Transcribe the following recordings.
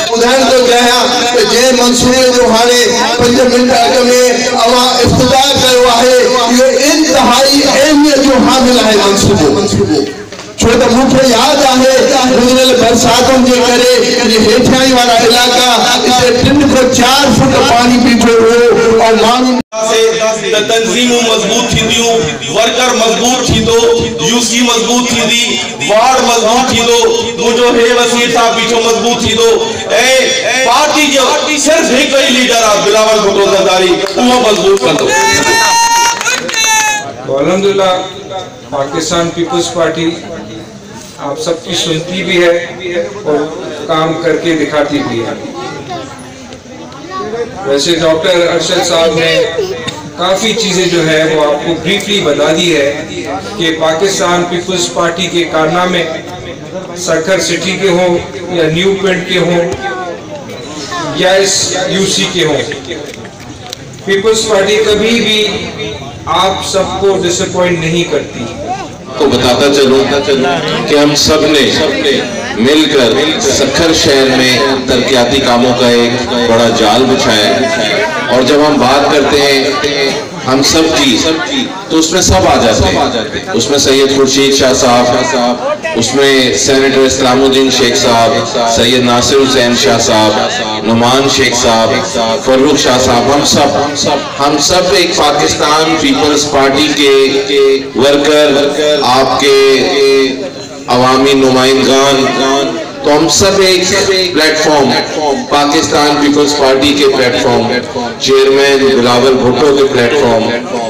ॿुधाइण थो चाहियां त जंहिं मंसूबे जो हाणे 5 मिंट अॻ में अवां इफ़्तिताह कयो आहे, इहो इंतिहाई अहमियत जो हामिल आहे मंसूबो। छो त मूंखे यादि आहे गुज़िरियल बरसातुनि जे करे इहे हेठियाई वारा इलाइक़ा हिते 3 खां 4 फुट पाणी बीठो हुओ ऐं माण्हुनि तंज़ीमूं मज़बूत थींदियूं, वर्कर मज़बूत थींदो, यूसी मज़बूत थींदी, वार्ड मज़बूत थींदो, मुंहिंजो हे वसीर साहब बीठो मज़बूत थींदो ऐं पार्टी जो सिर्फ़ हिकु ई लीडर आहे बिलावल भुट्टो ज़रदारी, उहो मज़बूत कंदो। अल्हम्दुलिल्लाह पाकिस्तान पीपल्स पार्टी आप सबकी सुनती भी है और काम करके दिखाती भी है। वैसे डॉक्टर अरशद साहब ने काफ़ी चीज़ें जो है वो आपको ब्रीफली बता दी है कि पाकिस्तान पीपल्स पार्टी के कारनामे सखर सिटी के हों या न्यू पिंड के हों या इस यूसी के हों, पीपल्स पार्टी कभी भी आप सबको डिसअपॉइंट नहीं करती। तो बताता चलूं कि हम सब ने मिलकर सखर शहर में तरक्याती कामों का एक बड़ा जाल बिछाया है और जब हम बात करते हैं हम सब की तो उसमें सब आ जाते हैं। उसमें सैयद खुर्शीद शाह साहब, उसमें सेनेटर इस्लामुद्दीन शेख साहब, सैयद नासिर हुसैन शाह साहब, नुमान शेख साहब, फर्रुख शाह साहब, हम सब एक पाकिस्तान पीपल्स पार्टी के वर्कर, आपके अवामी नुमाइंदगान, तो हम सब एक प्लेटफॉर्म पाकिस्तान पीपल्स पार्टी के प्लेटफॉर्म, चेयरमैन बिलावल भुट्टो के प्लेटफॉर्म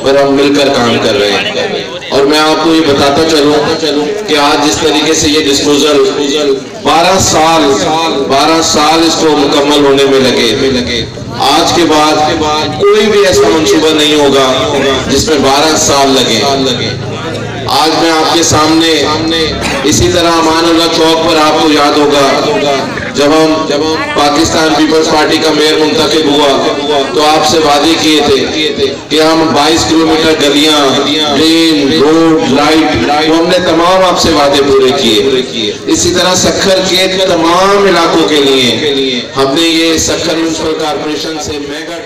पर हम मिलकर काम कर रहे हैं। और मैं आपको ये बताता चलूं कि आज जिस तरीके से ये डिस्पोजल 12 साल इसको मुकम्मल होने में लगे, आज के बाद कोई भी ऐसा मंसूबा नहीं होगा जिसमें 12 साल लगे। आज मैं आपके सामने इसी तरह अमानुल्लाह चौक पर आपको याद होगा जब हम पाकिस्तान पीपल्स पार्टी का मेयर मुंतखब हुआ तो आपसे वादे किए थे कि हम 22 किलोमीटर गलियां, ड्रेन, रोड, लाइट, तो हमने तमाम आपसे वादे पूरे किए। इसी तरह सखर के तमाम इलाकों के लिए हमने ये सखर म्युनिसिपल कॉर्पोरेशन से मेगा